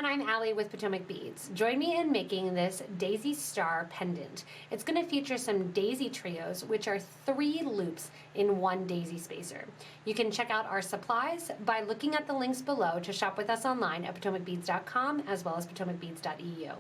everyone, I'm Allie with Potomac Beads. Join me in making this Daisy Star Pendant. It's going to feature some daisy trios, which are 3 loops in one daisy spacer. You can check out our supplies by looking at the links below to shop with us online at PotomacBeads.com as well as PotomacBeads.eu.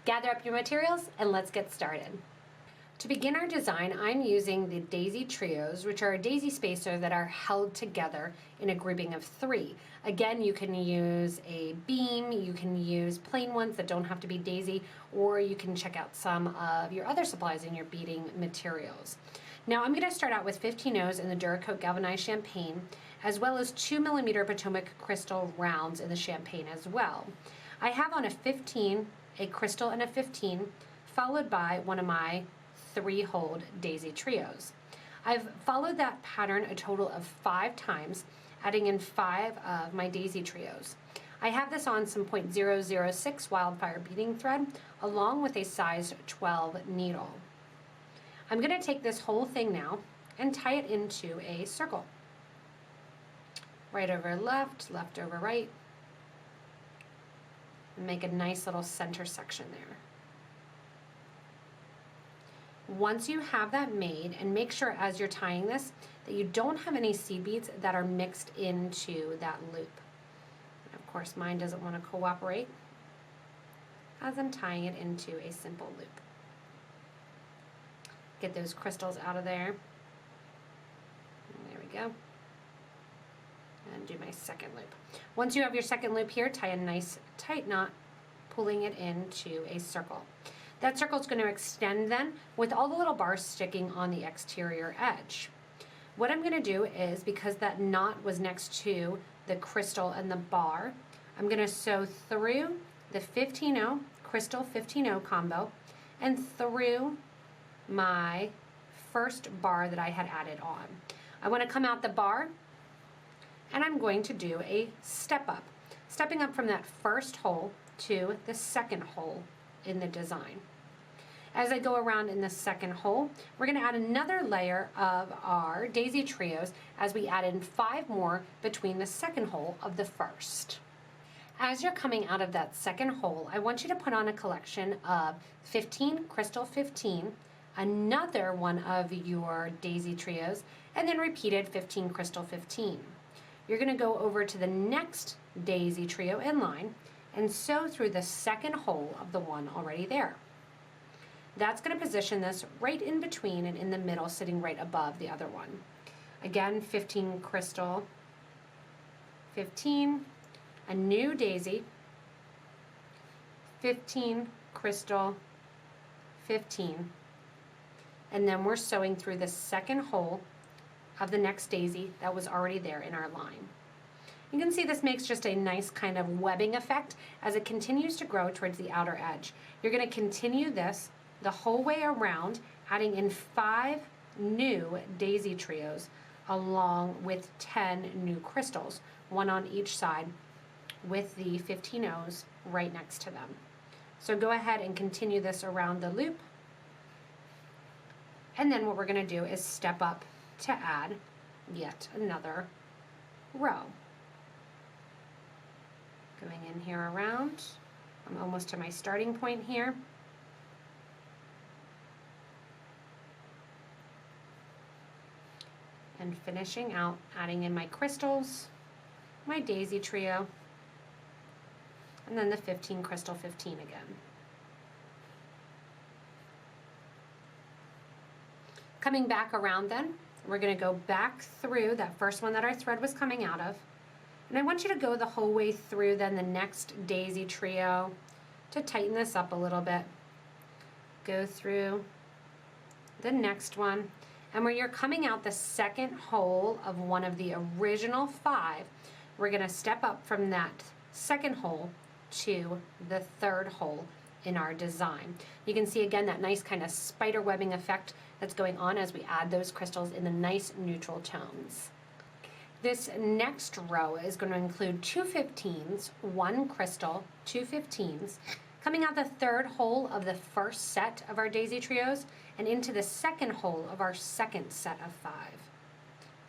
Gather up your materials and let's get started. To begin our design, I'm using the daisy trios, which are a daisy spacer that are held together in a grouping of 3. Again, you can use a beam, you can use plain ones that don't have to be daisy, or you can check out some of your other supplies in your beading materials. Now I'm going to start out with 15 O's in the Duracoat Galvanized Champagne, as well as 2mm Potomac Crystal Rounds in the Champagne as well. I have on a 15, a crystal and a 15, followed by one of my 3-hole daisy trios. I've followed that pattern a total of 5 times, adding in 5 of my daisy trios. I have this on some .006 wildfire beading thread along with a size 12 needle. I'm going to take this whole thing now and tie it into a circle. Right over left, left over right, and make a nice little center section there. Once you have that made, and make sure as you're tying this that you don't have any seed beads that are mixed into that loop. And of course mine doesn't want to cooperate as I'm tying it into a simple loop. Get those crystals out of there. And there we go. And do my second loop. Once you have your second loop here, tie a nice tight knot, pulling it into a circle. That circle is going to extend then with all the little bars sticking on the exterior edge. What I'm going to do is, because that knot was next to the crystal and the bar, I'm going to sew through the 15-0 crystal 15-0 combo and through my first bar that I had added on. I want to come out the bar and I'm going to do a step up, stepping up from that first hole to the second hole in the design. As I go around in the second hole, we're going to add another layer of our daisy trios as we add in 5 more between the second hole of the first. As you're coming out of that second hole, I want you to put on a collection of 15 crystal 15, another one of your daisy trios, and then repeated 15 crystal 15. You're going to go over to the next daisy trio in line and sew through the second hole of the one already there. That's going to position this right in between and in the middle, sitting right above the other one. Again, 15 crystal 15, a new daisy, 15 crystal 15, and then we're sewing through the second hole of the next daisy that was already there in our line. You can see this makes just a nice kind of webbing effect as it continues to grow towards the outer edge. You're going to continue this the whole way around, adding in 5 new daisy trios along with 10 new crystals, 1 on each side with the 15 O's right next to them. So go ahead and continue this around the loop. And then what we're going to do is step up to add yet another row. Going in here around, I'm almost to my starting point here. And finishing out, adding in my crystals, my daisy trio, and then the 15 crystal 15 again. Coming back around then, we're going to go back through that first one that our thread was coming out of. And I want you to go the whole way through then the next daisy trio to tighten this up a little bit. Go through the next one. And where you're coming out the second hole of one of the original 5, we're going to step up from that second hole to the third hole in our design. You can see again that nice kind of spider webbing effect that's going on as we add those crystals in the nice neutral tones. This next row is going to include 2 15s, 1 crystal, 2 15s, coming out the third hole of the first set of our daisy trios and into the second hole of our second set of 5.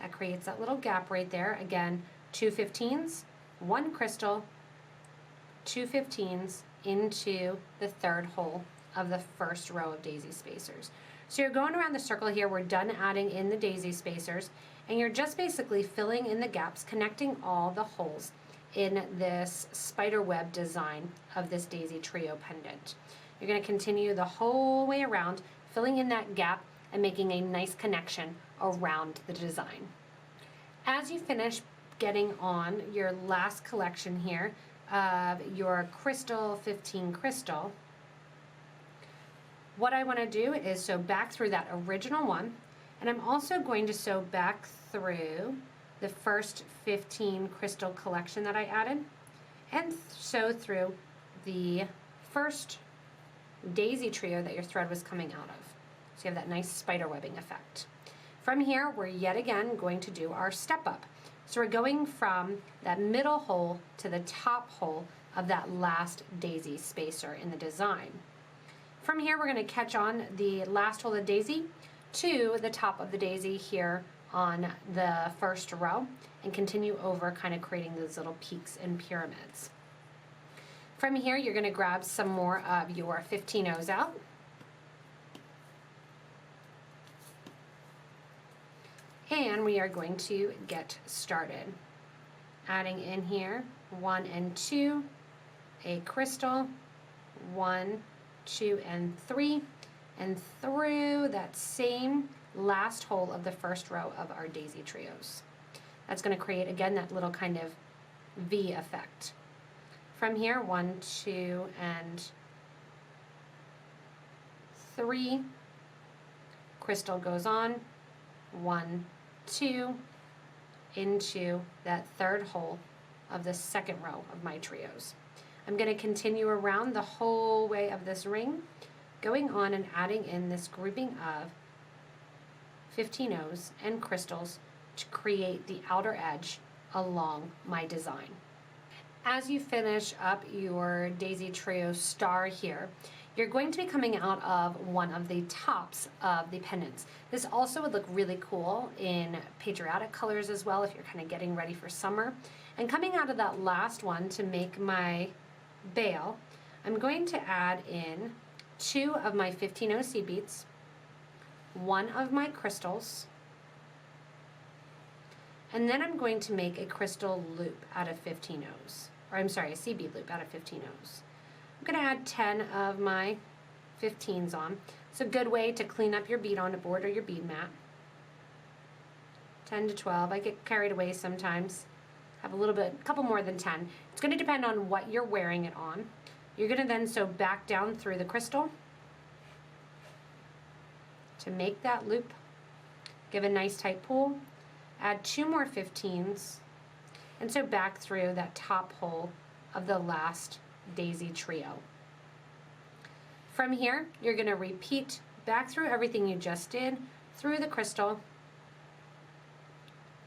That creates that little gap right there. Again, 2 15s, 1 crystal, 2 15s into the third hole of the first row of daisy spacers. So you're going around the circle here, we're done adding in the daisy spacers, and you're just basically filling in the gaps, connecting all the holes in this spider web design of this DaisyTrio pendant. You're going to continue the whole way around, filling in that gap and making a nice connection around the design. As you finish getting on your last collection here of your crystal 15 crystal, what I want to do is sew back through that original one, and I'm also going to sew back through the first 15 crystal collection that I added, and sew through the first daisy trio that your thread was coming out of. So you have that nice spider webbing effect. From here, we're yet again going to do our step up. So we're going from that middle hole to the top hole of that last daisy spacer in the design. From here, we're going to catch on the last hole of daisy to the top of the daisy here on the first row and continue over, kind of creating those little peaks and pyramids. From here, you're going to grab some more of your 15-0s out. And we are going to get started. Adding in here 1 and 2, a crystal, 1, 2, and 3, and through that same last hole of the first row of our daisy trios. That's going to create again that little kind of V effect. From here, 1, 2, and 3, crystal goes on, 1, 2, into that third hole of the second row of my trios. I'm going to continue around the whole way of this ring, going on and adding in this grouping of 15-0s and crystals to create the outer edge along my design. As you finish up your DaisyTrio star here, you're going to be coming out of one of the tops of the pendants. This also would look really cool in patriotic colors as well if you're kind of getting ready for summer. And coming out of that last one to make my bail, I'm going to add in 2 of my 15-0 seed beads, 1 of my crystals, and then I'm going to make a crystal loop out of 15-0s, or I'm sorry, a seed bead loop out of 15-0s. I'm going to add 10 of my 15s on. It's a good way to clean up your bead on a board or your bead mat. 10 to 12. I get carried away sometimes. Have a couple more than 10. It's going to depend on what you're wearing it on. You're going to then sew back down through the crystal to make that loop. Give a nice tight pull. Add 2 more 15s and sew back through that top hole of the last daisy trio. From here, you're going to repeat back through everything you just did, through the crystal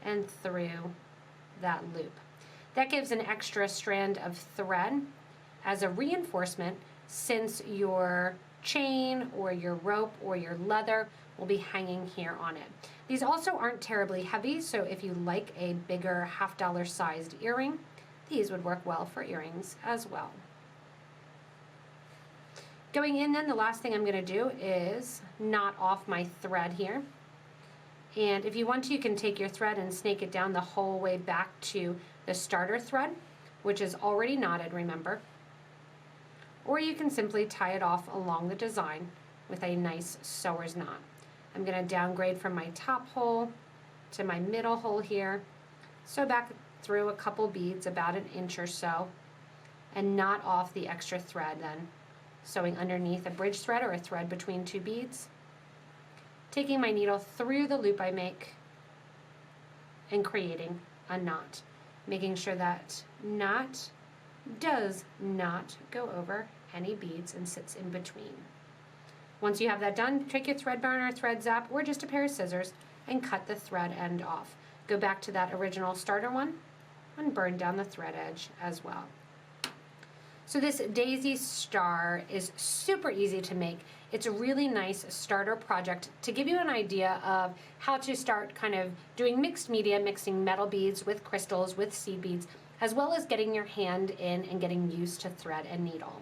and through that loop. That gives an extra strand of thread as a reinforcement, since your chain or your rope or your leather will be hanging here on it. These also aren't terribly heavy, so if you like a bigger $50 sized earring, these would work well for earrings as well. Going in then, the last thing I'm going to do is knot off my thread here. And if you want to, you can take your thread and snake it down the whole way back to the starter thread, which is already knotted, remember. Or you can simply tie it off along the design with a nice sewer's knot. I'm going to downgrade from my top hole to my middle hole here, sew back through a couple beads, about an inch or so, and knot off the extra thread then, sewing underneath a bridge thread or a thread between 2 beads, taking my needle through the loop I make and creating a knot, making sure that knot does not go over any beads and sits in between. Once you have that done, take your thread burner, thread zap, or just a pair of scissors and cut the thread end off. Go back to that original starter one and burn down the thread edge as well. So this Daisy Star is super easy to make. It's a really nice starter project to give you an idea of how to start kind of doing mixed media, mixing metal beads with crystals, with seed beads, as well as getting your hand in and getting used to thread and needle.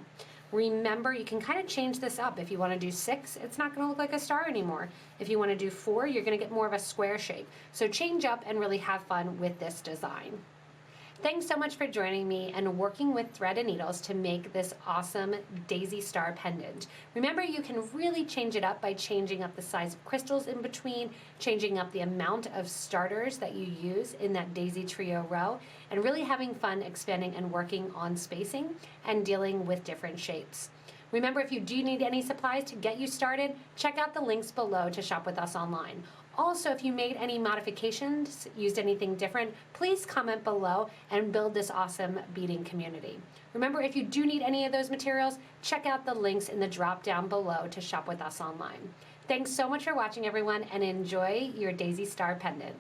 Remember, you can kind of change this up. If you want to do 6, it's not going to look like a star anymore. If you want to do 4, you're going to get more of a square shape. So change up and really have fun with this design. Thanks so much for joining me and working with thread and needles to make this awesome Daisy Star Pendant. Remember, you can really change it up by changing up the size of crystals in between, changing up the amount of starters that you use in that DaisyTrio row, and really having fun expanding and working on spacing and dealing with different shapes. Remember, if you do need any supplies to get you started, check out the links below to shop with us online. Also, if you made any modifications, used anything different, please comment below and build this awesome beading community. Remember, if you do need any of those materials, check out the links in the drop down below to shop with us online. Thanks so much for watching, everyone, and enjoy your Daisy Star Pendant.